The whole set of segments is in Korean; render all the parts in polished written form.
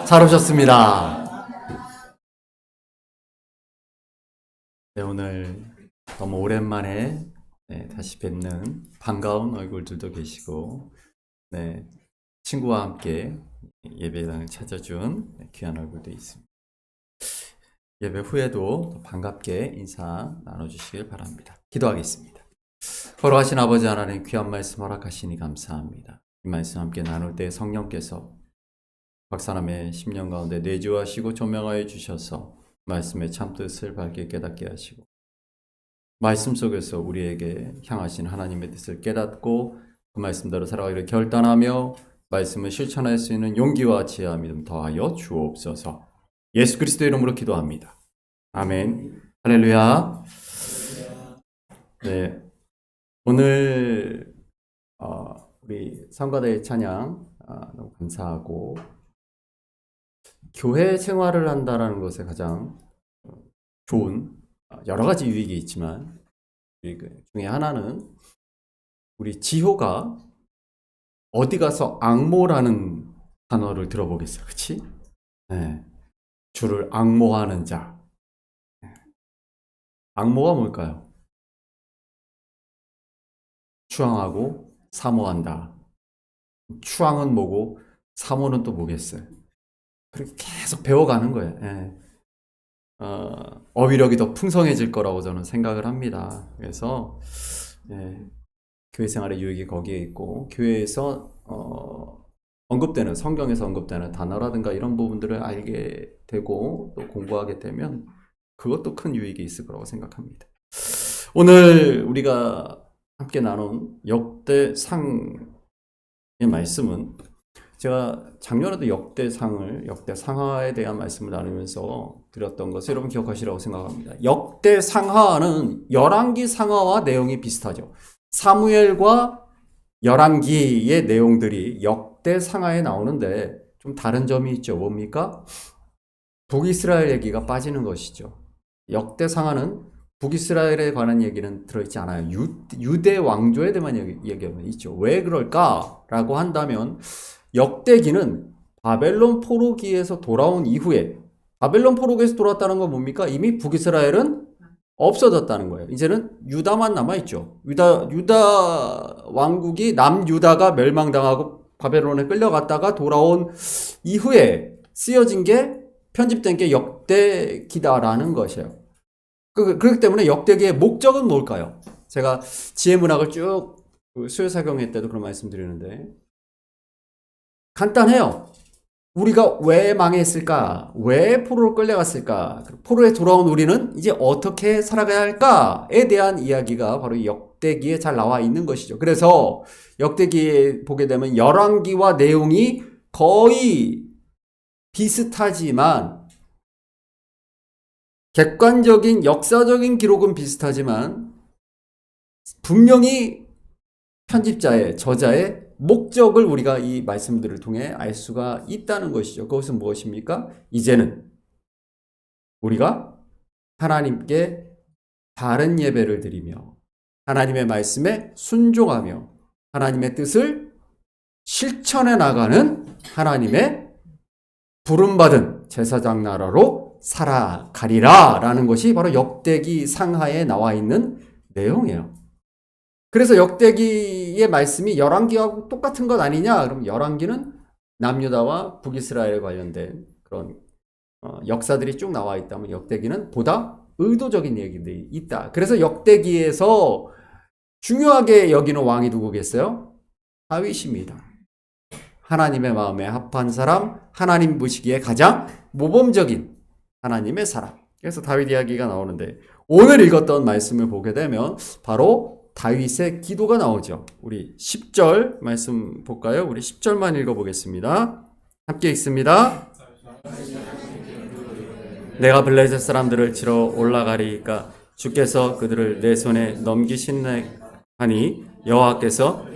잘 오셨습니다. 네, 오늘 너무 오랜만에 다시 뵙는 반가운 얼굴들도 계시고, 네, 친구와 함께 예배당을 찾아준 귀한 얼굴도 있습니다. 예배 후에도 반갑게 인사 나눠주시길 바랍니다. 기도하겠습니다. 걸어가신 아버지 하나님, 귀한 말씀 허락하시니 감사합니다. 이 말씀 함께 나눌 때 성령께서 각 사람의 심령 가운데 내주하시고 조명하여 주셔서 말씀의 참뜻을 밝게 깨닫게 하시고, 말씀 속에서 우리에게 향하신 하나님의 뜻을 깨닫고 그 말씀대로 살아가기를 결단하며 말씀을 실천할 수 있는 용기와 지혜와 믿음 더하여 주옵소서. 예수 그리스도의 이름으로 기도합니다. 아멘. 할렐루야. 네, 오늘 우리 성가대의 찬양 너무 감사하고, 교회 생활을 한다는 것에 가장 좋은 여러 가지 유익이 있지만 그 중에 하나는 우리 지호가 어디 가서 앙모라는 단어를 들어보겠어요. 그치? 네. 주를 앙모하는 자. 앙모가 뭘까요? 추앙하고 사모한다. 추앙은 뭐고 사모는 또 뭐겠어요? 그렇게 계속 배워가는 거예요. 예. 어휘력이 더 풍성해질 거라고 저는 생각을 합니다. 그래서 교회 생활의 유익이 거기에 있고, 교회에서 언급되는, 성경에서 언급되는 단어라든가 이런 부분들을 알게 되고 또 공부하게 되면 그것도 큰 유익이 있을 거라고 생각합니다. 오늘 우리가 함께 나눈 역대상의 말씀은, 제가 작년에도 역대상하에 대한 말씀을 나누면서 드렸던 것을 여러분 기억하시라고 생각합니다. 역대상하는 열왕기 상하와 내용이 비슷하죠. 사무엘과 열왕기의 내용들이 역대상하에 나오는데 좀 다른 점이 있죠. 뭡니까? 북이스라엘 얘기가 빠지는 것이죠. 역대상하는 북이스라엘에 관한 얘기는 들어있지 않아요. 유대 왕조에 대한 얘기만 있죠. 왜 그럴까라고 한다면, 역대기는 바벨론 포로기에서 돌아온 이후에, 바벨론 포로기에서 돌아왔다는 건 뭡니까? 이미 북이스라엘은 없어졌다는 거예요. 이제는 유다만 남아있죠. 유다 왕국이 남유다가 멸망당하고 바벨론에 끌려갔다가 돌아온 이후에 쓰여진 게, 편집된 게 역대기다라는 것이에요. 그렇기 때문에 역대기의 목적은 뭘까요? 제가 지혜문학을 쭉 수요사경회 때도 그런 말씀드리는데 간단해요. 우리가 왜 망했을까? 왜 포로로 끌려갔을까? 포로에 돌아온 우리는 이제 어떻게 살아가야 할까에 대한 이야기가 바로 역대기에 잘 나와 있는 것이죠. 그래서 역대기에 보게 되면 열왕기와 내용이 거의 비슷하지만, 객관적인 역사적인 기록은 비슷하지만 분명히 편집자의, 저자의 목적을 우리가 이 말씀들을 통해 알 수가 있다는 것이죠. 그것은 무엇입니까? 이제는 우리가 하나님께 바른 예배를 드리며 하나님의 말씀에 순종하며 하나님의 뜻을 실천해 나가는 하나님의 부름받은 제사장 나라로 살아가리라 라는 것이 바로 역대기 상하에 나와 있는 내용이에요. 그래서 역대기의 말씀이 열왕기하고 똑같은 것 아니냐? 그럼 열왕기는 남유다와 북이스라엘에 관련된 그런 역사들이 쭉 나와 있다면, 역대기는 보다 의도적인 얘기들이 있다. 그래서 역대기에서 중요하게 여기는 왕이 누구겠어요? 다윗입니다. 하나님의 마음에 합한 사람, 하나님 보시기에 가장 모범적인 하나님의 사람. 그래서 다윗 이야기가 나오는데, 오늘 읽었던 말씀을 보게 되면 바로 다윗의 기도가 나오죠. 우리 10절 말씀 볼까요? 우리 10절만 읽어보겠습니다. 함께 읽습니다. 내가 블레셋 사람들을 치러 올라가리이까 주께서 그들을 내 손에 넘기시나니 여호와께서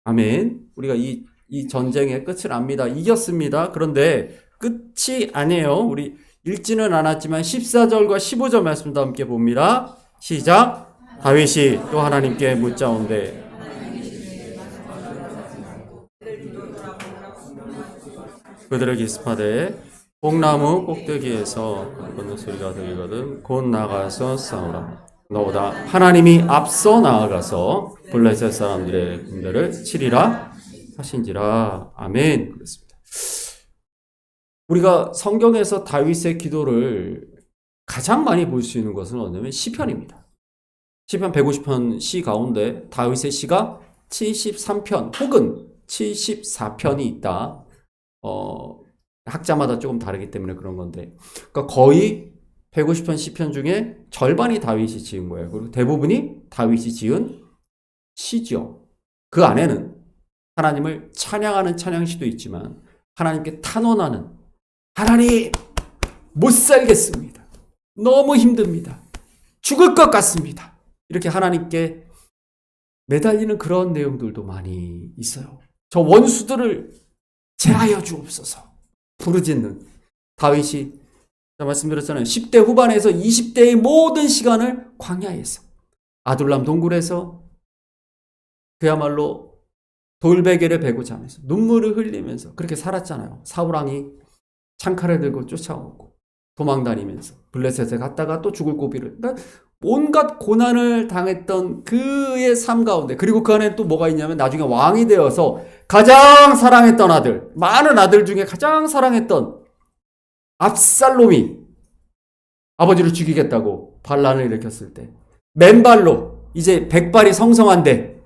아멘. 우리가 이 전쟁의 끝을 압니다. 이겼습니다. 그런데 끝이 아니에요. 우리 읽지는 않았지만 14절과 15절 말씀도 함께 봅니다. 시작. 다윗이 또 하나님께 묻자온대 그들의 기습하되 뽕나무 꼭대기에서 걷는 소리가 들리거든 곧 나가서 싸우라. 너보다 하나님이 앞서 나아가서 블레셋 사람들의 군대를 치리라 하신지라. 아멘. 그렇습니다. 우리가 성경에서 다윗의 기도를 가장 많이 볼 수 있는 것은 어디냐면 시편입니다. 시편 150편 시 가운데 다윗의 시가 73편 혹은 74편이 있다. 학자마다 조금 다르기 때문에 그런 건데, 그러니까 거의 150편 시편 중에 절반이 다윗이 지은 거예요. 그리고 대부분이 다윗이 지은 시죠. 그 안에는 하나님을 찬양하는 찬양시도 있지만 하나님께 탄원하는, 하나님 못 살겠습니다. 너무 힘듭니다. 죽을 것 같습니다. 이렇게 하나님께 매달리는 그런 내용들도 많이 있어요. 저 원수들을 제하여 주옵소서 부르짖는 다윗이, 제가 말씀드렸잖아요. 10대 후반에서 20대의 모든 시간을 광야에서, 아둘람 동굴에서 그야말로 돌베개를 베고 자면서 눈물을 흘리면서 그렇게 살았잖아요. 사울왕이 창칼을 들고 쫓아오고 도망다니면서 블레셋에 갔다가 또 죽을 고비를, 그러니까 온갖 고난을 당했던 그의 삶 가운데, 그리고 그 안에 또 뭐가 있냐면 나중에 왕이 되어서 가장 사랑했던 아들, 많은 아들 중에 가장 사랑했던 압살롬이 아버지를 죽이겠다고 반란을 일으켰을 때 맨발로, 이제 백발이 성성한데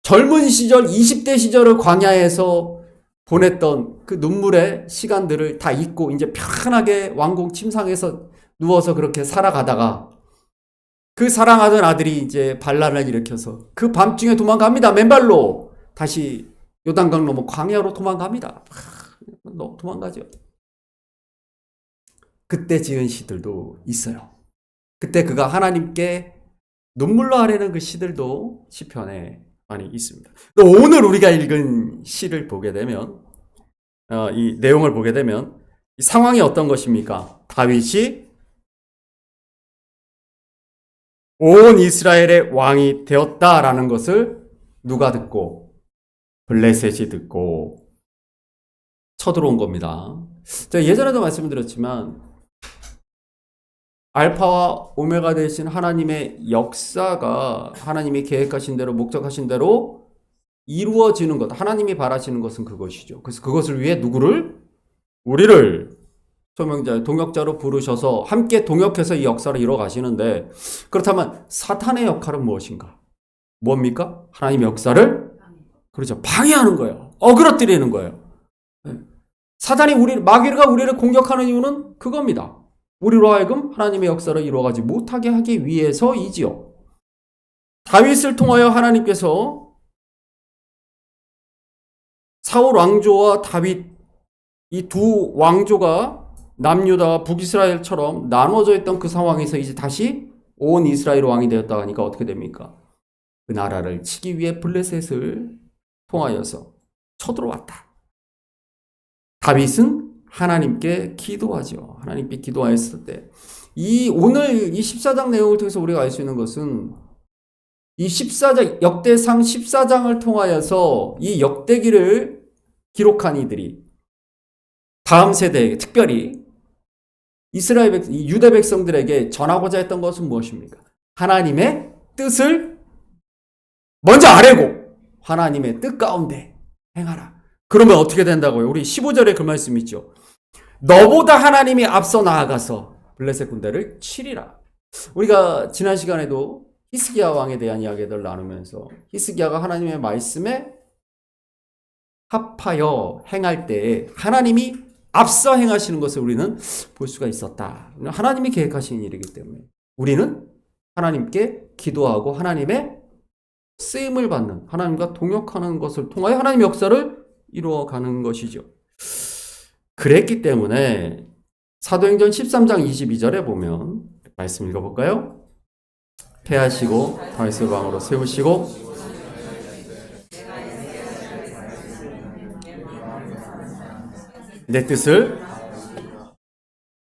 젊은 시절 20대 시절을 광야에서 보냈던 그 눈물의 시간들을 다 잊고 이제 편하게 왕궁 침상에서 누워서 그렇게 살아가다가 그 사랑하던 아들이 이제 반란을 일으켜서 그 밤중에 도망갑니다. 맨발로 다시 요단강 넘어 광야로 도망갑니다. 도망가죠. 그때 지은 시들도 있어요. 그때 그가 하나님께 눈물로 아뢰는 그 시들도 시편에 많이 있습니다. 또 오늘 우리가 읽은 시를 보게 되면, 이 내용을 보게 되면 이 상황이 어떤 것입니까? 다윗이 온 이스라엘의 왕이 되었다라는 것을 누가 듣고? 블레셋이 듣고 쳐들어온 겁니다. 제가 예전에도 말씀드렸지만 알파와 오메가 되신 하나님의 역사가 하나님이 계획하신 대로, 목적하신 대로 이루어지는 것, 하나님이 바라시는 것은 그것이죠. 그래서 그것을 위해 누구를? 우리를 소명자, 동역자로 부르셔서 함께 동역해서 이 역사를 이루어 가시는데, 그렇다면 사탄의 역할은 무엇인가? 뭡니까? 하나님의 역사를, 그렇죠, 방해하는 거예요. 어그러뜨리는 거예요. 사탄이 마귀가 우리를 공격하는 이유는 그겁니다. 우리로 하여금 하나님의 역사를 이루어가지 못하게 하기 위해서이지요. 다윗을 통하여 하나님께서 사울 왕조와 다윗, 이 두 왕조가 남유다와 북이스라엘처럼 나눠져 있던 그 상황에서 이제 다시 온 이스라엘 왕이 되었다 하니까 어떻게 됩니까? 그 나라를 치기 위해 블레셋을 통하여서 쳐들어왔다. 다윗은 하나님께 기도하죠. 하나님께 기도하였을 때, 오늘 이 14장 내용을 통해서 우리가 알 수 있는 것은, 이 14장, 역대상 14장을 통하여서 이 역대기를 기록한 이들이 다음 세대에, 특별히 이스라엘 유대 백성들에게 전하고자 했던 것은 무엇입니까? 하나님의 뜻을 먼저 아뢰고 하나님의 뜻 가운데 행하라. 그러면 어떻게 된다고요? 우리 15절에 그 말씀 있죠. 너보다 하나님이 앞서 나아가서 블레셋 군대를 치리라. 우리가 지난 시간에도 히스기야 왕에 대한 이야기들을 나누면서 히스기야가 하나님의 말씀에 합하여 행할 때에 하나님이 앞서 행하시는 것을 우리는 볼 수가 있었다. 하나님이 계획하신 일이기 때문에 우리는 하나님께 기도하고 하나님의 쓰임을 받는, 하나님과 동역하는 것을 통하여 하나님의 역사를 이루어가는 것이죠. 그랬기 때문에 사도행전 13장 22절에 보면 말씀 읽어볼까요? 패하시고 다윗을 왕으로 세우시고 내 뜻을,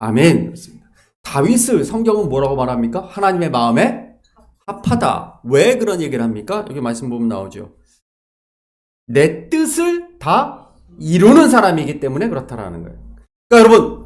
아멘. 다윗을 성경은 뭐라고 말합니까? 하나님의 마음에 합하다. 왜 그런 얘기를 합니까? 여기 말씀 보면 나오죠. 내 뜻을 다 이루는 사람이기 때문에 그렇다라는 거예요. 그러니까 여러분,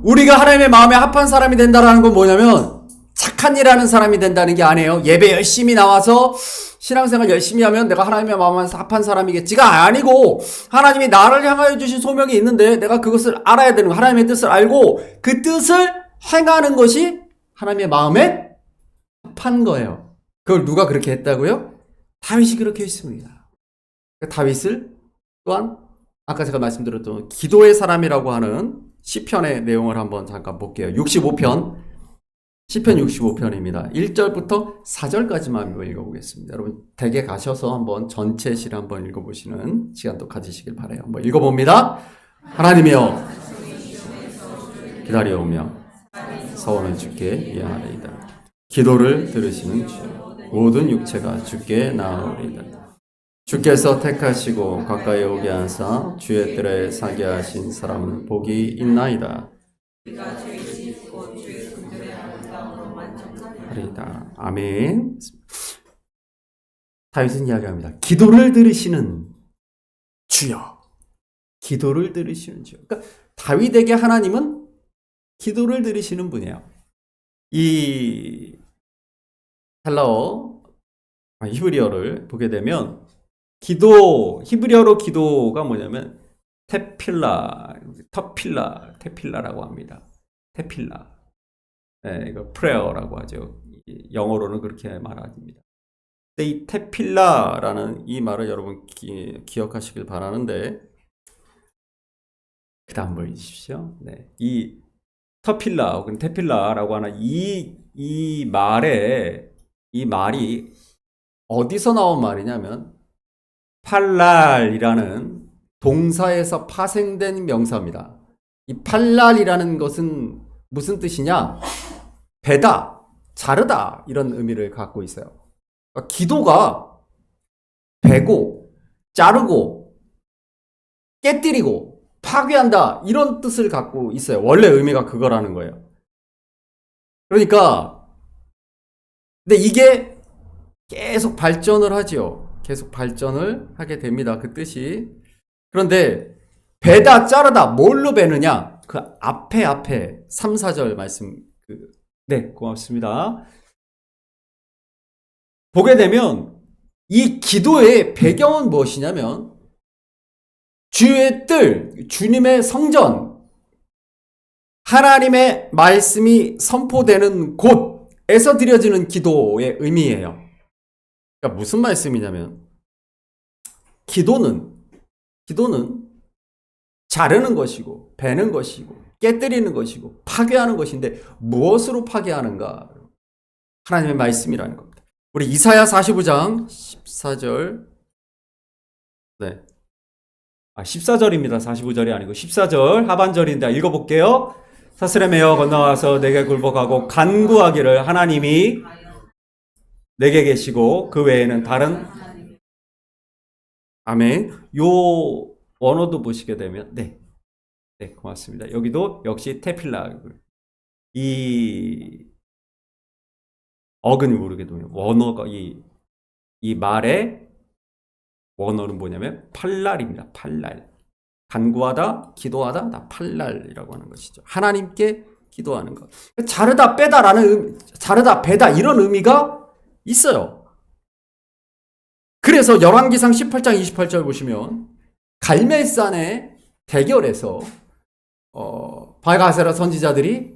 우리가 하나님의 마음에 합한 사람이 된다라는 건 뭐냐면 착한 일 하는 사람이 된다는 게 아니에요. 예배 열심히 나와서 신앙생활 열심히 하면 내가 하나님의 마음에 합한 사람이겠지가 아니고, 하나님이 나를 향하여 주신 소명이 있는데 내가 그것을 알아야 되는 거예요. 하나님의 뜻을 알고 그 뜻을 행하는 것이 하나님의 마음에 합한 거예요. 그걸 누가 그렇게 했다고요? 다윗이 그렇게 했습니다. 다윗을 또한 아까 제가 말씀드렸던 기도의 사람이라고 하는 시편의 내용을 한번 잠깐 볼게요. 65편, 시편 65편입니다. 1절부터 4절까지만 한번 읽어보겠습니다. 여러분 댁에 가셔서 한번 전체 시를 한번 읽어보시는 시간도 가지시길 바라요. 한번 읽어봅니다. 하나님이여 기다려오며 서원은 주께 미안하리이다. 기도를 들으시는 주, 모든 육체가 주께 나아오리이다. 주께서 택하시고 가까이 오게 하사 주의 뜰에 살게 하신 사람은 복이 있나이다. 하리이다. 아멘. 다윗은 이야기합니다. 기도를 들으시는 주여. 기도를 들으시는 주여. 그러니까 다윗에게 하나님은 기도를 들으시는 분이에요. 이 헬라어, 히브리어를 보게 되면 히브리어로 기도가 뭐냐면 테필라라고 합니다. 테필라. 네, 이거 프레어라고 하죠. 영어로는 그렇게 말합니다. 근데 이 테필라라는 이 말을 여러분 기억하시길 바라는데, 그 다음 보여주십시오. 네, 이 터필라 혹은 테필라라고 하는 이 말이 어디서 나온 말이냐면 팔랄이라는 동사에서 파생된 명사입니다. 이 팔랄이라는 것은 무슨 뜻이냐? 베다, 자르다 이런 의미를 갖고 있어요. 그러니까 기도가 베고, 자르고, 깨뜨리고, 파괴한다 이런 뜻을 갖고 있어요. 원래 의미가 그거라는 거예요. 그러니까 근데 이게 계속 발전을 하지요. 계속 발전을 하게 됩니다. 그 뜻이. 그런데 베다, 자르다 뭘로 베느냐? 그 앞에 3, 4절 말씀. 네, 고맙습니다. 보게 되면 이 기도의 배경은 무엇이냐면 주의 뜰, 주님의 성전, 하나님의 말씀이 선포되는 곳에서 드려지는 기도의 의미예요. 그러니까 무슨 말씀이냐면 기도는 자르는 것이고 베는 것이고 깨뜨리는 것이고 파괴하는 것인데 무엇으로 파괴하는가? 하나님의 말씀이라는 겁니다. 우리 이사야 45장 14절. 네. 14절입니다. 45절이 아니고 14절 하반절인데 읽어볼게요. 사슬에 매어 건너와서 내게 굴복하고 간구하기를 하나님이 내게 계시고 그 외에는 다른. 아멘. 요 원어도 보시게 되면 네, 고맙습니다. 여기도 역시 테필라. 이 어근이 모르게도 원어가 이 말의 원어는 뭐냐면 팔랄입니다. 팔랄. 간구하다, 기도하다, 다 팔랄이라고 하는 것이죠. 하나님께 기도하는 것. 자르다 빼다라는 자르다 베다 이런 의미가 있어요. 그래서 열왕기상 18장 28절 보시면 갈멜산의 대결에서 바알과 아세라 선지자들이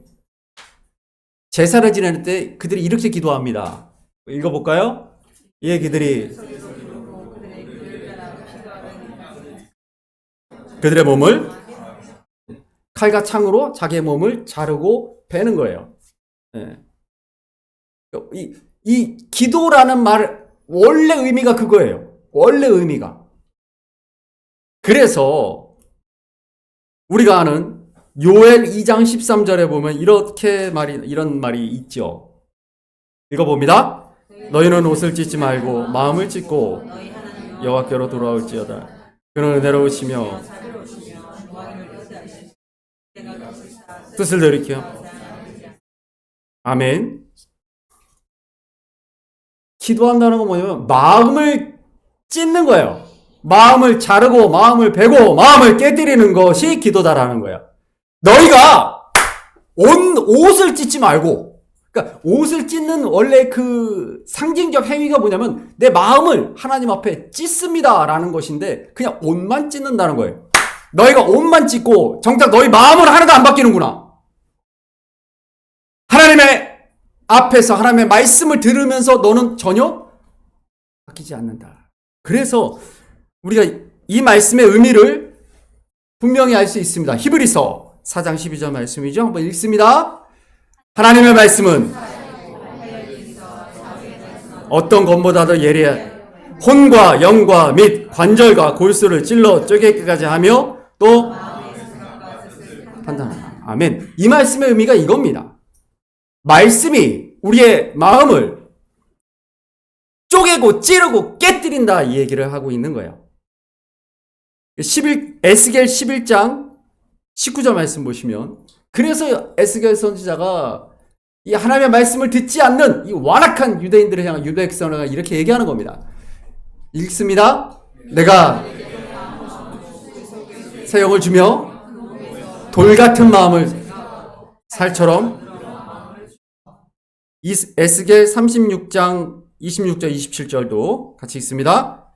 제사를 지낼 때 그들이 이렇게 기도합니다. 읽어볼까요? 예, 그들의 몸을 칼과 창으로 자기의 몸을 자르고 베는 거예요. 네. 이 기도라는 말 원래 의미가 그거예요. 원래 의미가. 그래서 우리가 아는 요엘 2장 13절에 보면 이런 말이 있죠. 읽어봅니다. 너희는 옷을 찢지 말고 마음을 찢고 여호와께로 돌아올지어다. 그는 은혜로우시며 뜻을 돌이켜. 아멘. 기도한다는 건 뭐냐면 마음을 찢는 거예요. 마음을 자르고 마음을 베고 마음을 깨뜨리는 것이 기도다라는 거야. 너희가 옷을 찢지 말고, 그러니까 옷을 찢는 원래 그 상징적 행위가 뭐냐면 내 마음을 하나님 앞에 찢습니다라는 것인데 그냥 옷만 찢는다는 거예요. 너희가 옷만 찢고 정작 너희 마음은 하나도 안 바뀌는구나. 하나님의 앞에서 하나님의 말씀을 들으면서 너는 전혀 바뀌지 않는다. 그래서 우리가 이 말씀의 의미를 분명히 알 수 있습니다. 히브리서 4장 12절 말씀이죠. 한번 읽습니다. 하나님의 말씀은 어떤 것보다도 예리한 혼과 영과 및 관절과 골수를 찔러 쪼개기까지 하며 또 판단한다. 아멘. 이 말씀의 의미가 이겁니다. 말씀이 우리의 마음을 쪼개고 찌르고 깨뜨린다, 이 얘기를 하고 있는 거예요. 에스겔 11장 19절 말씀 보시면, 그래서 에스겔 선지자가 이 하나님의 말씀을 듣지 않는 이 완악한 유대인들을 향한 유대 백성을 이렇게 얘기하는 겁니다. 읽습니다. 내가 새 영을 주며 돌 같은 마음을 살처럼, 에스겔 36장 26절 27절도 같이 읽습니다.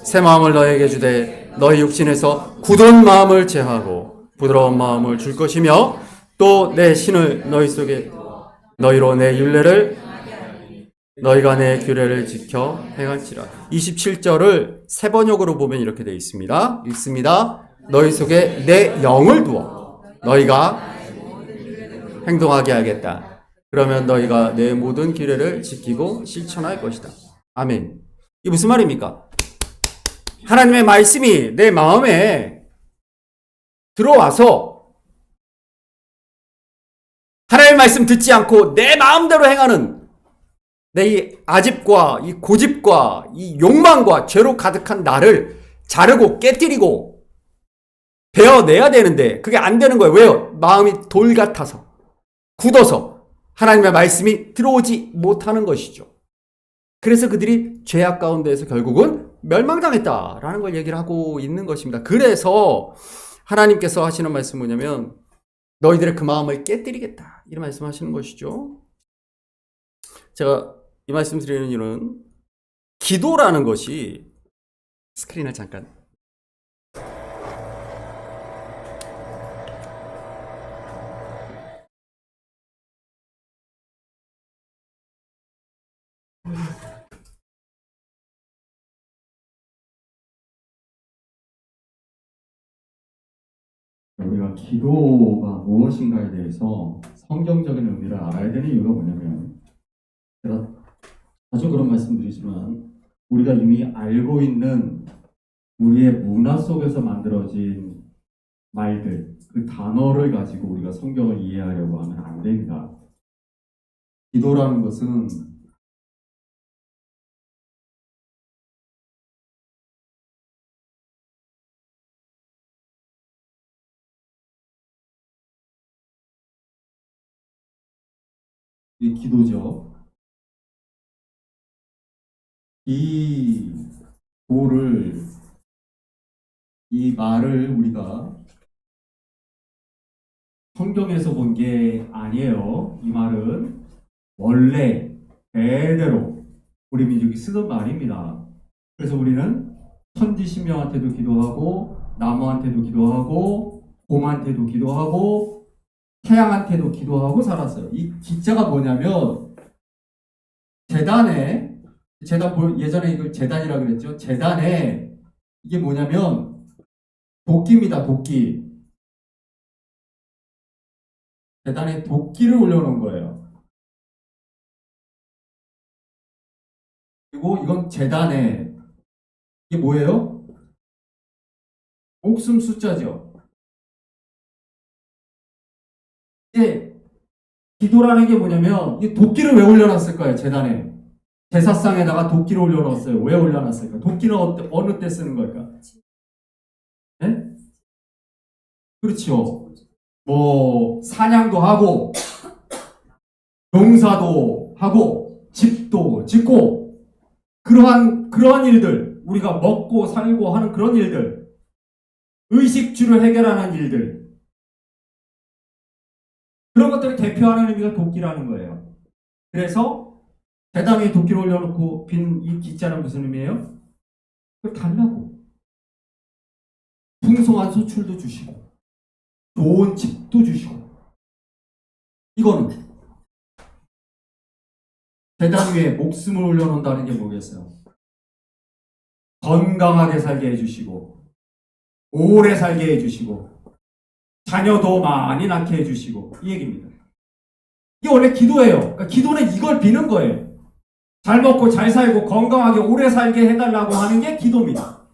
새 마음을 너에게 주되 너희 육신에서 굳은 마음을 제하고 부드러운 마음을 줄 것이며 또 내 신을 너희 속에 너희로 내 율례를 너희가 내 규례를 지켜 행할지라. 27절을 세 번역으로 보면 이렇게 되어 있습니다. 읽습니다. 너희 속에 내 영을 두어 너희가 행동하게 하겠다. 그러면 너희가 내 모든 규례를 지키고 실천할 것이다. 아멘. 이게 무슨 말입니까? 하나님의 말씀이 내 마음에 들어와서 하나님의 말씀 듣지 않고 내 마음대로 행하는 내 이 아집과 이 고집과 이 욕망과 죄로 가득한 나를 자르고 깨뜨리고 베어내야 되는데 그게 안 되는 거예요. 왜요? 마음이 돌 같아서, 굳어서 하나님의 말씀이 들어오지 못하는 것이죠. 그래서 그들이 죄악 가운데에서 결국은 멸망당했다라는 걸 얘기를 하고 있는 것입니다. 그래서 하나님께서 하시는 말씀은 뭐냐면 너희들의 그 마음을 깨뜨리겠다, 이런 말씀하시는 것이죠. 제가 이 말씀 드리는 이유는 기도라는 것이, 스크린을 잠깐, 우리가 기도가 무엇인가에 대해서 성경적인 의미를 알아야 되는 이유가 뭐냐면, 제가 자주 그런 말씀드리지만 우리가 이미 알고 있는 우리의 문화 속에서 만들어진 말들, 그 단어를 가지고 우리가 성경을 이해하려고 하면 안 됩니다. 기도라는 것은 이 기도죠. 이 도를, 이 말을 우리가 성경에서 본 게 아니에요. 이 말은 원래 대대로 우리 민족이 쓰던 말입니다. 그래서 우리는 천지신명한테도 기도하고 나무한테도 기도하고 곰한테도 기도하고 태양한테도 기도하고 살았어요. 이 기자가 뭐냐면 재단에, 예전에 이걸 재단이라고 그랬죠. 재단에 이게 뭐냐면 도끼입니다. 도끼. 재단에 도끼를 올려놓은 거예요. 그리고 이건 재단에, 이게 뭐예요? 목숨 숫자죠. 이게 기도라는 게 뭐냐면 이 도끼를 왜 올려놨을까요? 재단에 제사상에다가 도끼를 올려놨어요. 왜 올려놨을까? 도끼는 어느 때 쓰는 걸까? 네? 그렇죠. 뭐 사냥도 하고 농사도 하고 집도 짓고 그러한 일들, 우리가 먹고 살고 하는 그런 일들, 의식주를 해결하는 일들, 그런 것들을 대표하는 의미가 도끼라는 거예요. 그래서 대당 위에 도끼를 올려놓고 빈 이 기자는 무슨 의미예요? 그걸 달라고. 풍성한 소출도 주시고 좋은 집도 주시고. 이거는 대당 위에 목숨을 올려놓는다는 게 뭐겠어요? 건강하게 살게 해주시고 오래 살게 해주시고 자녀도 많이 낳게 해주시고, 이 얘기입니다. 이게 원래 기도예요. 그러니까 기도는 이걸 비는 거예요. 잘 먹고 잘 살고 건강하게 오래 살게 해달라고 하는 게 기도입니다.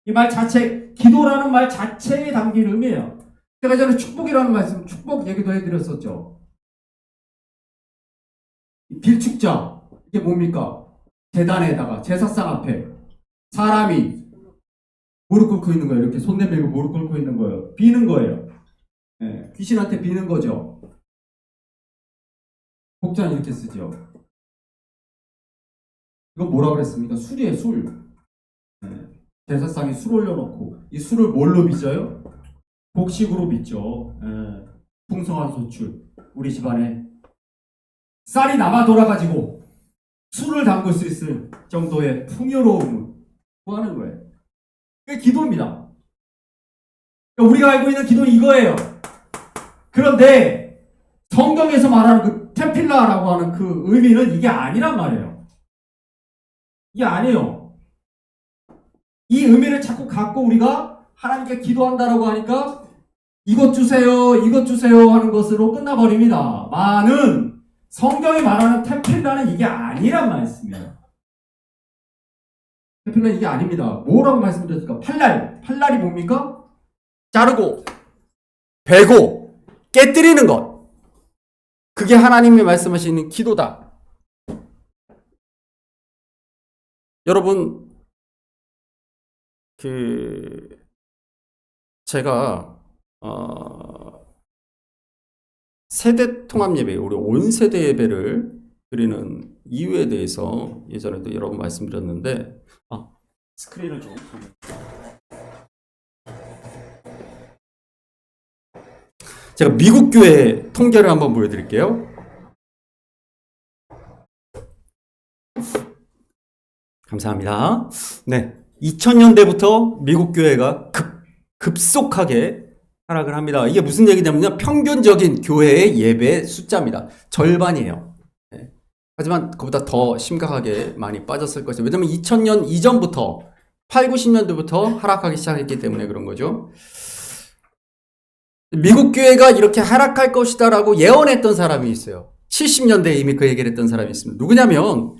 이 말 자체, 기도라는 말 자체에 담긴 의미예요. 제가 전에 축복이라는 말씀, 축복 얘기도 해드렸었죠. 빌축자, 이게 뭡니까? 제단에다가 제사상 앞에 사람이 무릎 꿇고 있는 거예요. 이렇게 손 내밀고 무릎 꿇고 있는 거예요. 비는 거예요. 네, 귀신한테 비는 거죠. 복자는 이렇게 쓰죠. 이건 뭐라 그랬습니까? 술이에요, 술. 네, 제사상에 술 올려놓고, 이 술을 뭘로 빚어요? 곡식으로 빚죠. 네, 풍성한 소출. 우리 집안에 쌀이 남아 돌아가지고 술을 담글 수 있을 정도의 풍요로움을 구하는 거예요. 그게 기도입니다. 우리가 알고 있는 기도는 이거예요. 그런데 성경에서 말하는 그 테필라라고 하는 그 의미는 이게 아니란 말이에요. 이게 아니에요. 이 의미를 자꾸 갖고 우리가 하나님께 기도한다라고 하니까 이것 주세요, 이것 주세요 하는 것으로 끝나버립니다. 많은 성경이 말하는 테필라는 이게 아니란 말씀이에요. 테필라는 이게 아닙니다. 뭐라고 말씀드렸을까? 팔날. 팔날이 뭡니까? 자르고, 베고, 깨뜨리는 것. 그게 하나님이 말씀하시는 기도다. 여러분, 제가, 세대 통합 예배, 우리 온 세대 예배를 드리는 이유에 대해서 예전에도 여러 번 말씀드렸는데, 스크린을 좀. 제가 미국 교회 통계를 한번 보여드릴게요. 감사합니다. 네, 2000년대부터 미국 교회가 급속하게 하락을 합니다. 이게 무슨 얘기냐면요, 평균적인 교회의 예배 숫자입니다. 절반이에요. 네. 하지만 그보다 더 심각하게 많이 빠졌을 것이죠. 왜냐하면 2000년 이전부터 8, 90년대부터 하락하기 시작했기 때문에 그런 거죠. 미국 교회가 이렇게 하락할 것이다라고 예언했던 사람이 있어요. 70년대에 이미 그 얘기를 했던 사람이 있습니다. 누구냐면,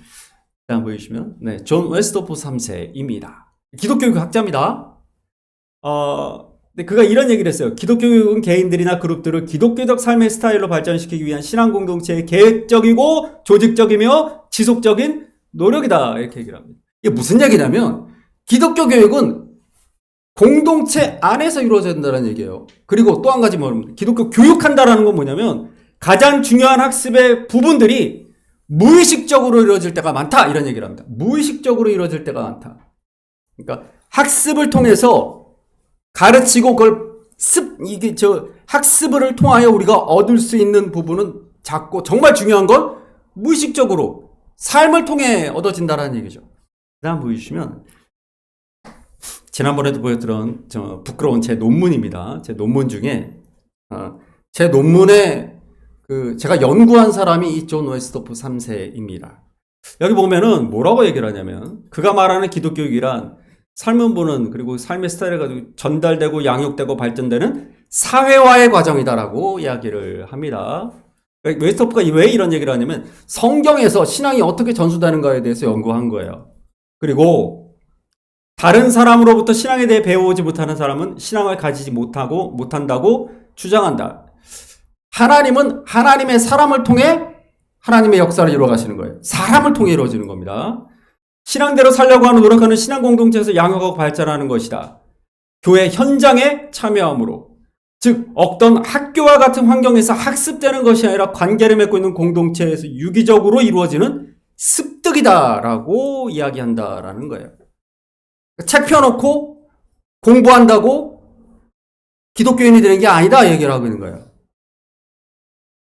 한번 보여주시면, 네, 존 웨스터포 3세입니다. 기독교 학자입니다. 근데 그가 이런 얘기를 했어요. 기독교 교육은 개인들이나 그룹들을 기독교적 삶의 스타일로 발전시키기 위한 신앙 공동체의 계획적이고 조직적이며 지속적인 노력이다. 이렇게 얘기를 합니다. 이게 무슨 얘기냐면, 기독교 교육은 공동체 안에서 이루어져야 된다는 얘기예요. 그리고 또 한 가지 뭐냐면, 기독교 교육한다라는 건 뭐냐면, 가장 중요한 학습의 부분들이 무의식적으로 이루어질 때가 많다. 이런 얘기를 합니다. 무의식적으로 이루어질 때가 많다. 그러니까 학습을 통해서 가르치고 그걸 학습을 통하여 우리가 얻을 수 있는 부분은 작고, 정말 중요한 건 무의식적으로 삶을 통해 얻어진다는 얘기죠. 다음 보여주시면, 지난번에도 보여드린 부끄러운 제 논문입니다. 제 논문 중에 제 논문에 제가 연구한 사람이 이 존 웨스터포 3세입니다. 여기 보면은 뭐라고 얘기를 하냐면, 그가 말하는 기독교육이란 삶은 보는, 그리고 삶의 스타일을 가지고 전달되고 양육되고 발전되는 사회화의 과정이다라고 이야기를 합니다. 웨스터포가 왜 이런 얘기를 하냐면, 성경에서 신앙이 어떻게 전수되는가에 대해서 연구한 거예요. 그리고 다른 사람으로부터 신앙에 대해 배워오지 못하는 사람은 신앙을 가지지 못한다고 주장한다. 하나님은 하나님의 사람을 통해 하나님의 역사를 이루어 가시는 거예요. 사람을 통해 이루어지는 겁니다. 신앙대로 살려고 하는 노력하는 신앙 공동체에서 양육하고 발전하는 것이다. 교회 현장에 참여함으로, 즉 어떤 학교와 같은 환경에서 학습되는 것이 아니라 관계를 맺고 있는 공동체에서 유기적으로 이루어지는 습득이다라고 이야기한다라는 거예요. 책 펴놓고 공부한다고 기독교인이 되는 게 아니다 얘기를 하고 있는 거예요.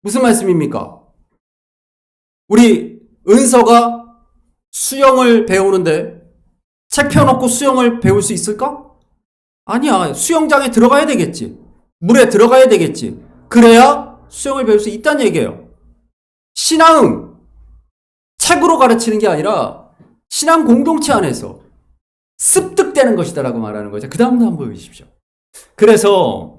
무슨 말씀입니까? 우리 은서가 수영을 배우는데 책 펴놓고 수영을 배울 수 있을까? 아니야. 수영장에 들어가야 되겠지. 물에 들어가야 되겠지. 그래야 수영을 배울 수 있다는 얘기예요. 신앙은 책으로 가르치는 게 아니라 신앙 공동체 안에서 습득되는 것이다라고 말하는 거죠. 그 다음도 한번 보십시오. 그래서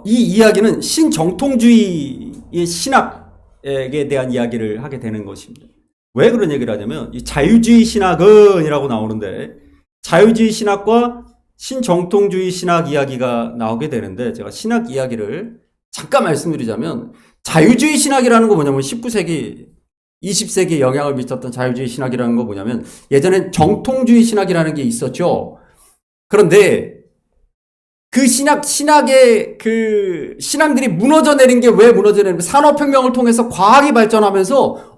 이 이야기는 신정통주의의 신학에 대한 이야기를 하게 되는 것입니다. 왜 그런 얘기를 하냐면 이 자유주의 신학은 이라고 나오는데 자유주의 신학과 신정통주의 신학 이야기가 나오게 되는데 제가 신학 이야기를 잠깐 말씀드리자면 자유주의 신학이라는 거 뭐냐면 19세기 20세기에 영향을 미쳤던 자유주의 신학이라는 거 뭐냐면 예전엔 정통주의 신학이라는 게 있었죠. 그런데 그 신학의 그 신앙들이 무너져 내린 게 왜 무너져 내린 산업혁명을 통해서 과학이 발전하면서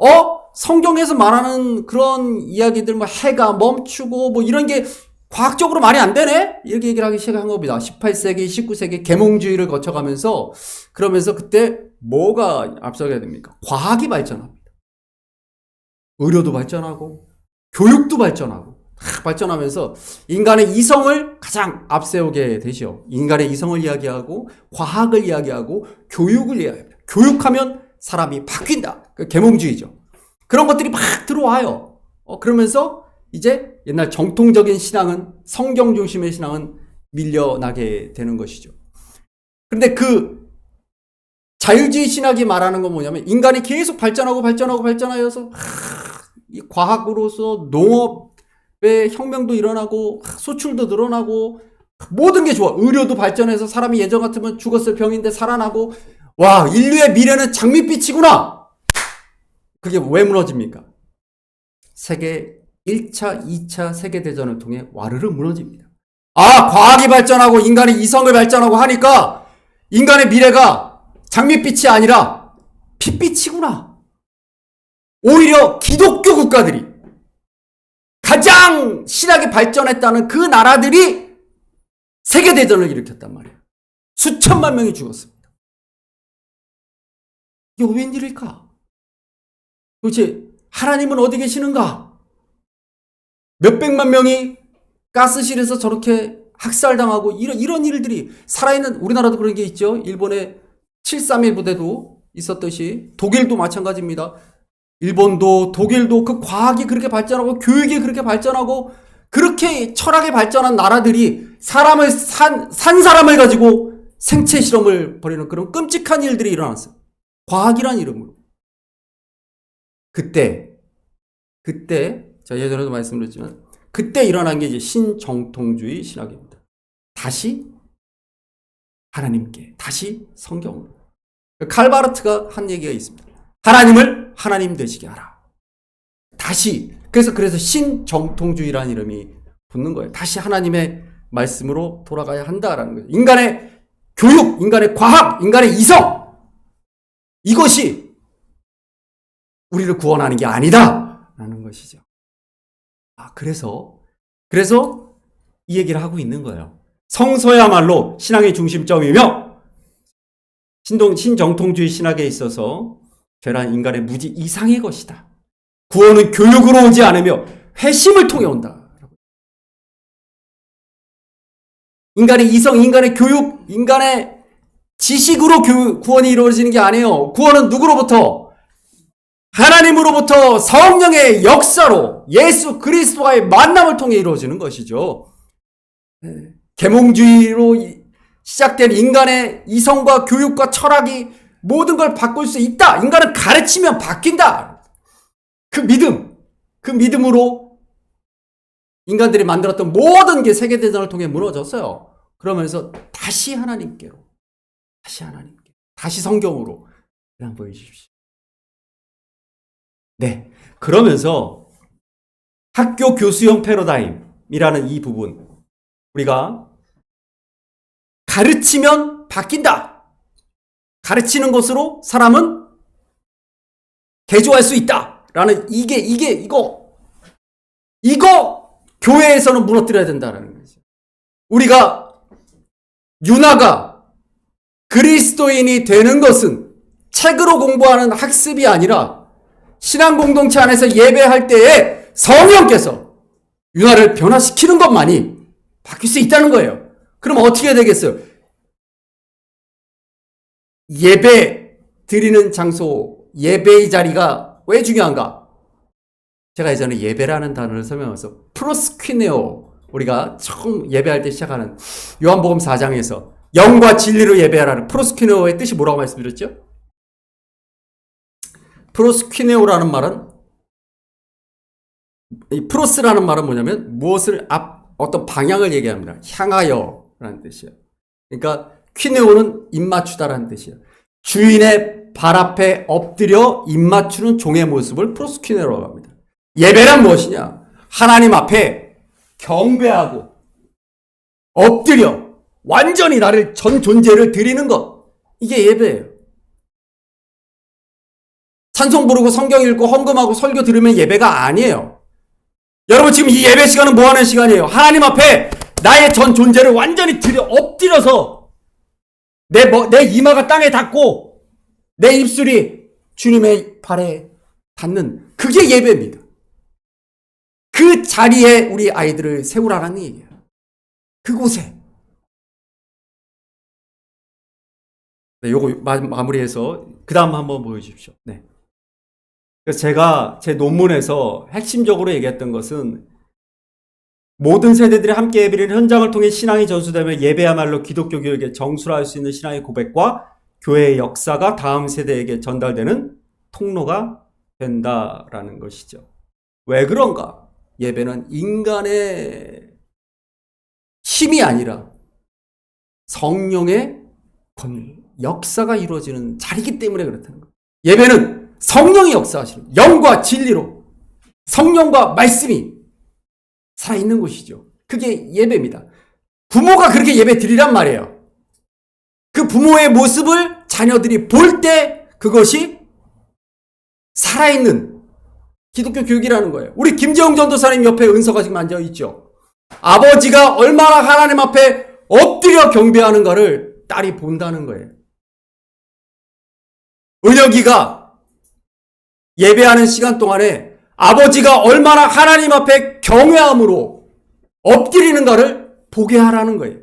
성경에서 말하는 그런 이야기들 뭐 해가 멈추고 뭐 이런 게 과학적으로 말이 안 되네? 이렇게 얘기를 하기 시작한 겁니다. 18세기, 19세기 계몽주의를 거쳐가면서 그러면서 그때 뭐가 앞서게 됩니까? 과학이 발전합니다. 의료도 발전하고 교육도 발전하고 다 발전하면서 인간의 이성을 가장 앞세우게 되죠. 인간의 이성을 이야기하고 과학을 이야기하고 교육을 이야기합니다. 교육하면 사람이 바뀐다. 그 계몽주의죠. 그런 것들이 막 들어와요. 그러면서 이제 옛날 정통적인 신앙은 성경 중심의 신앙은 밀려나게 되는 것이죠. 그런데 그 자유주의 신학이 말하는 건 뭐냐면 인간이 계속 발전하여서 이 과학으로서 농업의 혁명도 일어나고 소출도 늘어나고 모든 게 좋아. 의료도 발전해서 사람이 예전 같으면 죽었을 병인데 살아나고 와 인류의 미래는 장밋빛이구나. 그게 왜 무너집니까? 세계 1차, 2차 세계대전을 통해 와르르 무너집니다. 과학이 발전하고 인간의 이성을 발전하고 하니까 인간의 미래가 장밋빛이 아니라 핏빛이구나. 오히려 기독교 국가들이 가장 신학이 발전했다는 그 나라들이 세계대전을 일으켰단 말이에요. 수천만 명이 죽었습니다. 이게 웬일일까? 도대체 하나님은 어디 계시는가? 몇백만 명이 가스실에서 저렇게 학살당하고 이런 일들이 살아있는 우리나라도 그런 게 있죠. 일본의 731 부대도 있었듯이 독일도 마찬가지입니다. 일본도 독일도 그 과학이 그렇게 발전하고 교육이 그렇게 발전하고 그렇게 철학이 발전한 나라들이 사람을 산 사람을 가지고 생체 실험을 벌이는 그런 끔찍한 일들이 일어났어요. 과학이란 이름으로. 그때 제가 예전에도 말씀드렸지만 그때 일어난 게 이제 신정통주의 신학입니다. 다시 하나님께, 다시 성경으로. 칼바르트가 한 얘기가 있습니다. 하나님을 하나님 되시게 하라. 다시 그래서 신정통주의라는 이름이 붙는 거예요. 다시 하나님의 말씀으로 돌아가야 한다라는 거예요. 인간의 교육, 인간의 과학, 인간의 이성 이것이 우리를 구원하는 게 아니다라는 것이죠. 그래서 이 얘기를 하고 있는 거예요. 성서야말로 신앙의 중심점이며 신정통주의 신학에 있어서 죄란 인간의 무지 이상의 것이다. 구원은 교육으로 오지 않으며 회심을 통해 온다. 인간의 이성, 인간의 교육, 인간의 지식으로 구원이 이루어지는 게 아니에요. 구원은 누구로부터? 하나님으로부터 성령의 역사로 예수 그리스도와의 만남을 통해 이루어지는 것이죠. 계몽주의로 시작된 인간의 이성과 교육과 철학이 모든 걸 바꿀 수 있다. 인간은 가르치면 바뀐다. 그 믿음으로 인간들이 만들었던 모든 게 세계대전을 통해 무너졌어요. 그러면서 다시 하나님께로, 다시 성경으로 한번 보여주십시오. 네. 그러면서 학교 교수형 패러다임이라는 이 부분, 우리가 가르치면 바뀐다. 가르치는 것으로 사람은 개조할 수 있다. 라는 이거 교회에서는 무너뜨려야 된다는 거죠. 우리가 윤화가 그리스도인이 되는 것은 책으로 공부하는 학습이 아니라 신앙 공동체 안에서 예배할 때에 성령께서 윤화를 변화시키는 것만이 바뀔 수 있다는 거예요. 그럼 어떻게 되겠어요? 예배 드리는 장소, 예배의 자리가 왜 중요한가? 제가 예전에 예배라는 단어를 설명해서 프로스퀴네오, 우리가 처음 예배할 때 시작하는 요한복음 4장에서 영과 진리로 예배하라는 프로스퀴네오의 뜻이 뭐라고 말씀드렸죠? 프로스퀴네오라는 말은, 이 프로스라는 말은 뭐냐면 무엇을 어떤 방향을 얘기합니다. 향하여라는 뜻이에요. 그러니까 퀴네오는 입맞추다라는 뜻이에요. 주인의 발 앞에 엎드려 입맞추는 종의 모습을 프로스퀴네오라고 합니다. 예배란 무엇이냐? 하나님 앞에 경배하고 엎드려 완전히 나를 전 존재를 드리는 것. 이게 예배예요. 찬송 부르고 성경 읽고 헌금하고 설교 들으면 예배가 아니에요. 여러분 지금 이 예배 시간은 뭐 하는 시간이에요? 하나님 앞에 나의 전 존재를 완전히 엎드려서 내 이마가 땅에 닿고 내 입술이 주님의 발에 닿는 그게 예배입니다. 그 자리에 우리 아이들을 세우라는 얘기예요. 그곳에. 네, 요거 마무리해서 그 다음 한번 보여주십시오. 네. 그래서 제가 제 논문에서 핵심적으로 얘기했던 것은 모든 세대들이 함께 예배를 현장을 통해 신앙이 전수되며 예배야말로 기독교 교육에 정수할 수 있는 신앙의 고백과 교회의 역사가 다음 세대에게 전달되는 통로가 된다라는 것이죠. 왜 그런가? 예배는 인간의 힘이 아니라 성령의 역사가 이루어지는 자리이기 때문에 그렇다는 거예요. 예배는 성령이 역사하시는 영과 진리로 성령과 말씀이 살아있는 곳이죠. 그게 예배입니다. 부모가 그렇게 예배 드리란 말이에요. 그 부모의 모습을 자녀들이 볼 때 그것이 살아있는 기독교 교육이라는 거예요. 우리 김재홍 전도사님 옆에 은서가 지금 앉아있죠. 아버지가 얼마나 하나님 앞에 엎드려 경배하는가를 딸이 본다는 거예요. 은혁이가 예배하는 시간 동안에 아버지가 얼마나 하나님 앞에 경외함으로 엎드리는가를 보게 하라는 거예요.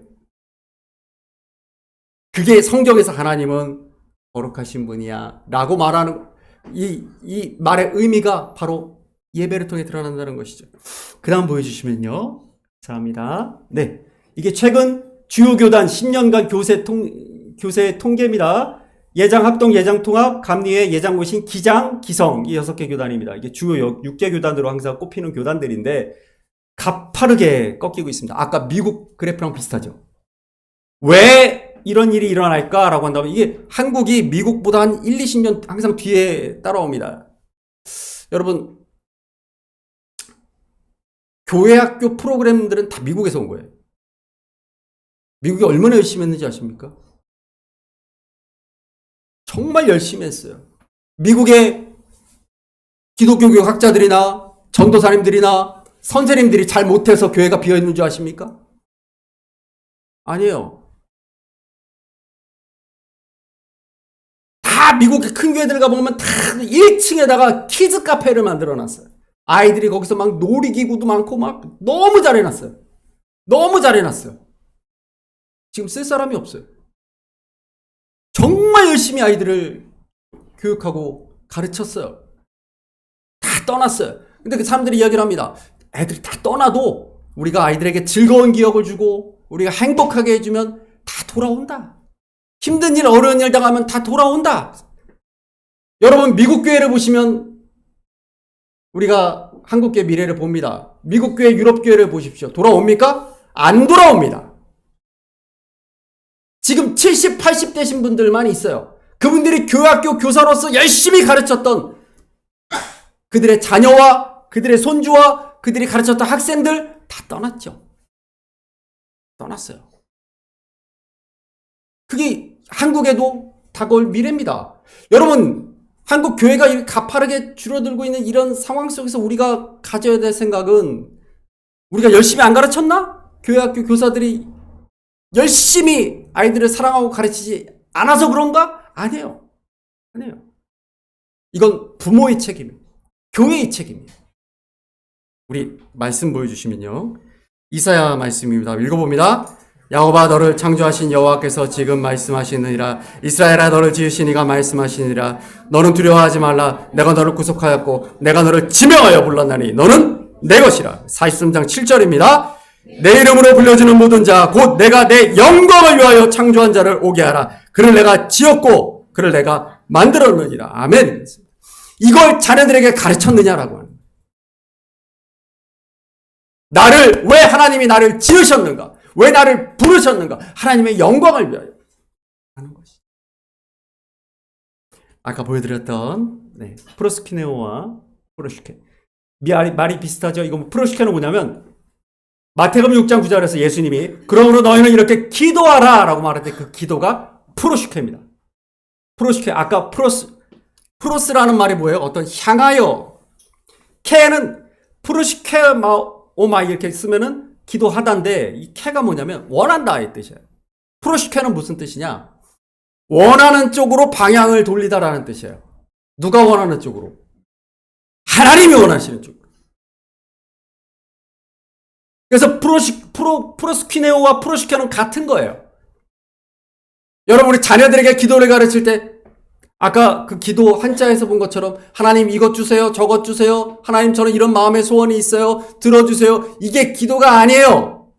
그게 성경에서 하나님은 거룩하신 분이야 라고 말하는 이 말의 의미가 바로 예배를 통해 드러난다는 것이죠. 그 다음 보여주시면요. 감사합니다. 네, 이게 최근 주요 교단 10년간 교세 통계입니다. 예장 합동, 예장 통합, 감리회, 예장 모신, 기장, 기성 이 6개 교단입니다. 이게 주요 6개 교단으로 항상 꼽히는 교단들인데 가파르게 꺾이고 있습니다. 아까 미국 그래프랑 비슷하죠. 왜 이런 일이 일어날까라고 한다면 이게 한국이 미국보다 한 1, 20년 항상 뒤에 따라옵니다. 여러분 교회 학교 프로그램들은 다 미국에서 온 거예요. 미국이 얼마나 열심히 했는지 아십니까? 정말 열심히 했어요. 미국의 기독교 교육 학자들이나 전도사님들이나 선생님들이 잘 못해서 교회가 비어있는 줄 아십니까? 아니에요. 다 미국의 큰 교회들 가보면 다 1층에다가 키즈 카페를 만들어놨어요. 아이들이 거기서 막 놀이기구도 많고 막 너무 잘해놨어요. 너무 잘해놨어요. 지금 쓸 사람이 없어요. 정말 열심히 아이들을 교육하고 가르쳤어요. 다 떠났어요. 근데 그 사람들이 이야기를 합니다. 애들이 다 떠나도 우리가 아이들에게 즐거운 기억을 주고 우리가 행복하게 해주면 다 돌아온다. 힘든 일, 어려운 일 당하면 다 돌아온다. 여러분 미국 교회를 보시면 우리가 한국교회 미래를 봅니다. 미국 교회, 유럽 교회를 보십시오. 돌아옵니까? 안 돌아옵니다. 지금 70, 80 되신 분들만 있어요. 그분들이 교회학교 교사로서 열심히 가르쳤던 그들의 자녀와 그들의 손주와 그들이 가르쳤던 학생들 다 떠났죠. 떠났어요. 그게 한국에도 다가올 미래입니다. 여러분 한국 교회가 이렇게 가파르게 줄어들고 있는 이런 상황 속에서 우리가 가져야 될 생각은 우리가 열심히 안 가르쳤나? 교회 학교 교사들이 열심히 아이들을 사랑하고 가르치지 않아서 그런가? 아니에요. 아니에요. 이건 부모의 책임이에요. 교회의 책임이에요. 우리 말씀 보여주시면요. 이사야 말씀입니다. 읽어봅니다. 야곱아 너를 창조하신 여호와께서 지금 말씀하시느니라. 이스라엘아 너를 지으신 이가 말씀하시느니라. 너는 두려워하지 말라. 내가 너를 구속하였고 내가 너를 지명하여 불렀나니 너는 내 것이라. 43장 7절입니다. 내 이름으로 불려지는 모든 자 곧 내가 내 영광을 위하여 창조한 자를 오게 하라. 그를 내가 지었고 그를 내가 만들었느니라. 아멘. 이걸 자녀들에게 가르쳤느냐라고 하는 거예요. 나를 왜 하나님이 나를 지으셨는가? 왜 나를 부르셨는가? 하나님의 영광을 위하여 하는 것이. 아까 보여드렸던 프로스키네오와 프로슈케 말이 비슷하죠. 이거 프로슈케는 뭐냐면 마태복음 6장 9절에서 예수님이 그러므로 너희는 이렇게 기도하라 라고 말할 때 그 기도가 프로슈케입니다. 프로슈케 아까 프로스라는 말이 뭐예요? 어떤 향하여. 케는 프로슈케 오마 이렇게 쓰면은 기도하다인데 이 케가 뭐냐면 원한다 이 뜻이에요. 프로슈케는 무슨 뜻이냐? 원하는 쪽으로 방향을 돌리다라는 뜻이에요. 누가 원하는 쪽으로? 하나님이 원하시는 쪽으로. 그래서 프로스키네오와 프로슈케는 같은 거예요. 여러분 우리 자녀들에게 기도를 가르칠 때 아까 그 기도 한자에서 본 것처럼 하나님 이것 주세요, 저것 주세요. 하나님 저는 이런 마음의 소원이 있어요. 들어주세요. 이게 기도가 아니에요.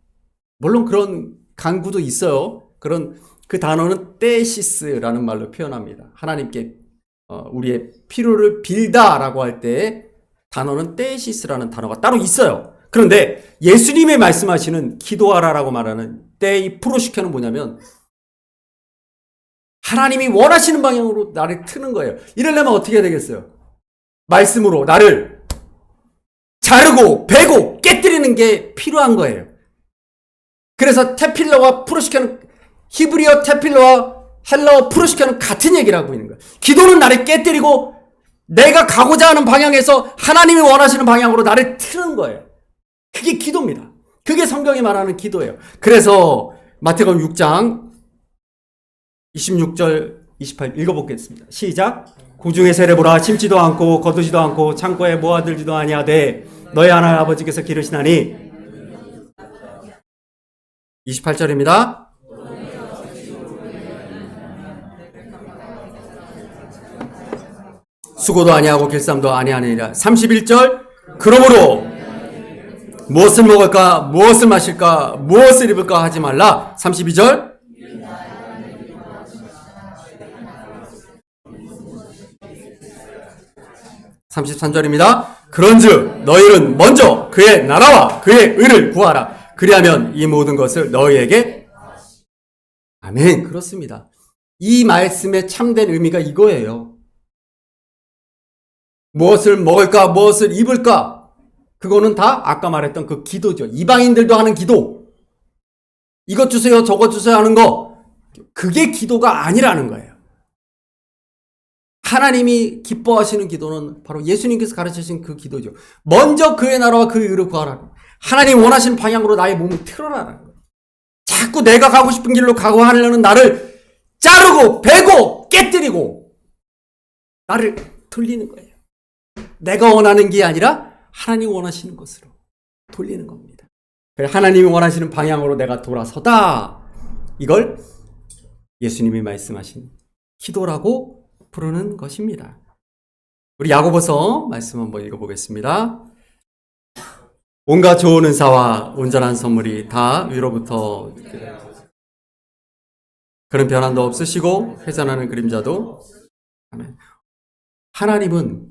물론 그런 간구도 있어요. 그 단어는 떼시스라는 말로 표현합니다. 하나님께 우리의 필요를 빌다라고 할 때 단어는 떼시스라는 단어가 따로 있어요. 그런데 예수님이 말씀하시는 기도하라라고 말하는 떼이 프로시켜는 뭐냐면 하나님이 원하시는 방향으로 나를 트는 거예요. 이러려면 어떻게 해야 되겠어요? 말씀으로 나를 자르고 베고 깨뜨리는 게 필요한 거예요. 그래서 테필러와 프로시켜는 히브리어 테필러와 헬라어 프로시켜는 같은 얘기를 하고 있는 거예요. 기도는 나를 깨뜨리고 내가 가고자 하는 방향에서 하나님이 원하시는 방향으로 나를 트는 거예요. 그게 기도입니다. 그게 성경이 말하는 기도예요. 그래서 마태복음 6장 26절 28 읽어보겠습니다. 시작. 공중의 새를 보라. 심지도 않고 거두지도 않고 창고에 모아들지도 아니하되 너희 하나님 아버지께서 기르시나니 28절입니다. 수고도 아니하고 길쌈도 아니하느니라. 31절. 그러므로 무엇을 먹을까 무엇을 마실까 무엇을 입을까 하지 말라. 32절. 33절입니다. 그런즉 너희는 먼저 그의 나라와 그의 의를 구하라. 그리하면 이 모든 것을 너희에게. 아멘. 그렇습니다. 이 말씀의 참된 의미가 이거예요. 무엇을 먹을까 무엇을 입을까 그거는 다 아까 말했던 그 기도죠. 이방인들도 하는 기도. 이것 주세요 저것 주세요 하는 거 그게 기도가 아니라는 거예요. 하나님이 기뻐하시는 기도는 바로 예수님께서 가르치신 그 기도죠. 먼저 그의 나라와 그의 의를 구하라. 하나님 원하시는 방향으로 나의 몸을 틀어라라는 거예요. 자꾸 내가 가고 싶은 길로 가고 하려는 나를 자르고 베고 깨뜨리고 나를 돌리는 거예요. 내가 원하는 게 아니라 하나님 원하시는 것으로 돌리는 겁니다. 하나님이 원하시는 방향으로 내가 돌아서다. 이걸 예수님이 말씀하신 기도라고 부르는 것입니다. 우리 야고보서 말씀 한번 읽어보겠습니다. 온갖 좋은 은사와 온전한 선물이 다 위로부터 그런 변함도 없으시고 회전하는 그림자도. 아멘. 하나님은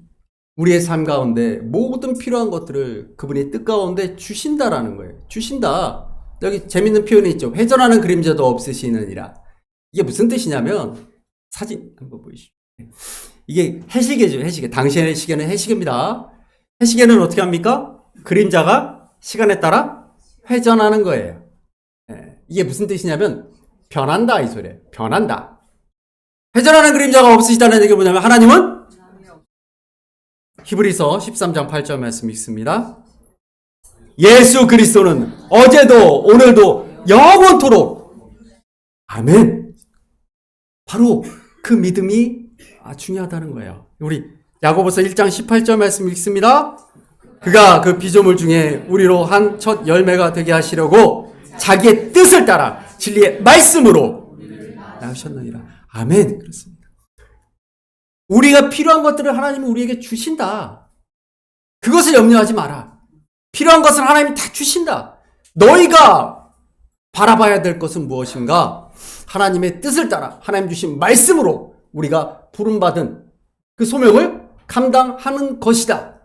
우리의 삶 가운데 모든 필요한 것들을 그분이 뜻 가운데 주신다라는 거예요. 주신다. 여기 재밌는 표현이 있죠. 회전하는 그림자도 없으시느니라. 이게 무슨 뜻이냐면 사진 한번 보이시죠. 이게 해시계죠. 해시계. 당시의 시계는 해시계입니다. 해시계는 어떻게 합니까? 그림자가 시간에 따라 회전하는 거예요. 이게 무슨 뜻이냐면 변한다 이 소리예요. 변한다. 회전하는 그림자가 없으시다는 얘기가 뭐냐면 하나님은 히브리서 13장 8절 말씀 읽습니다. 예수 그리스도는 어제도 오늘도 영원토록. 아멘. 바로 그 믿음이 중요하다는 거예요. 우리 야고보서 1장 18절 말씀 읽습니다. 그가 그 피조물 중에 우리로 한 첫 열매가 되게 하시려고 자기의 뜻을 따라 진리의 말씀으로 낳으셨느니라. 아멘. 그렇습니다. 우리가 필요한 것들을 하나님은 우리에게 주신다. 그것을 염려하지 마라. 필요한 것은 하나님이 다 주신다. 너희가 바라봐야 될 것은 무엇인가? 하나님의 뜻을 따라 하나님 주신 말씀으로 우리가 부름받은 그 소명을 감당하는 것이다.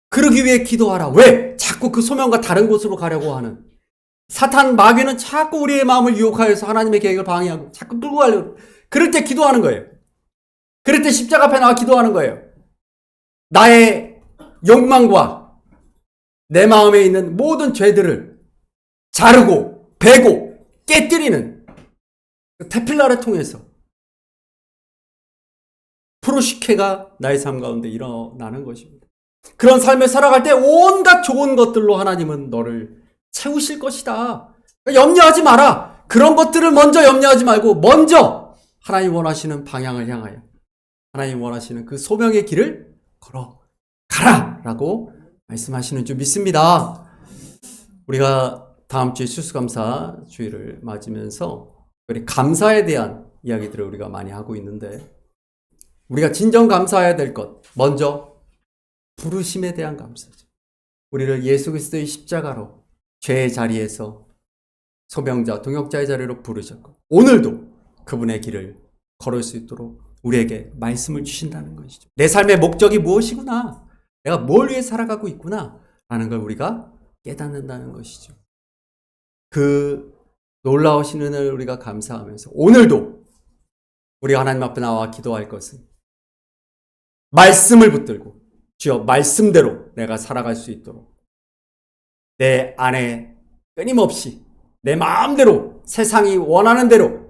그러기 위해 기도하라. 왜? 자꾸 그 소명과 다른 곳으로 가려고 하는 사탄 마귀는 자꾸 우리의 마음을 유혹하여서 하나님의 계획을 방해하고 자꾸 끌고 가려고. 그럴 때 기도하는 거예요. 그럴 때 십자가 앞에 나와 기도하는 거예요. 나의 욕망과 내 마음에 있는 모든 죄들을 자르고 베고 깨뜨리는 테필라를 통해서 프로시케가 나의 삶 가운데 일어나는 것입니다. 그런 삶을 살아갈 때 온갖 좋은 것들로 하나님은 너를 채우실 것이다. 염려하지 마라. 그런 것들을 먼저 염려하지 말고 먼저 하나님 원하시는 방향을 향하여 하나님 원하시는 그 소명의 길을 걸어가라 라고 말씀하시는 줄 믿습니다. 우리가 다음 주에 추수감사 주일을 맞으면서 우리 감사에 대한 이야기들을 우리가 많이 하고 있는데 우리가 진정 감사해야 될 것 먼저 부르심에 대한 감사죠. 우리를 예수 그리스도의 십자가로 죄의 자리에서 소명자, 동역자의 자리로 부르셨고 오늘도 그분의 길을 걸을 수 있도록 우리에게 말씀을 주신다는 것이죠. 내 삶의 목적이 무엇이구나, 내가 뭘 위해 살아가고 있구나 라는 걸 우리가 깨닫는다는 것이죠. 그 놀라우신 은혜를 우리가 감사하면서 오늘도 우리가 하나님 앞에 나와 기도할 것은 말씀을 붙들고 주여 말씀대로 내가 살아갈 수 있도록 내 안에 끊임없이 내 마음대로 세상이 원하는 대로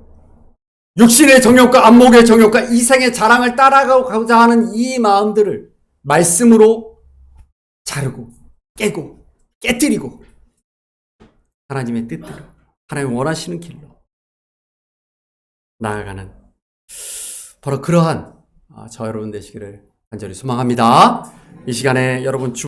육신의 정욕과 안목의 정욕과 이생의 자랑을 따라가고자 하는 이 마음들을 말씀으로 자르고 깨고 깨뜨리고 하나님의 뜻대로 하나님 원하시는 길로 나아가는 바로 그러한 저 여러분 되시기를 간절히 소망합니다. 이 시간에 여러분 주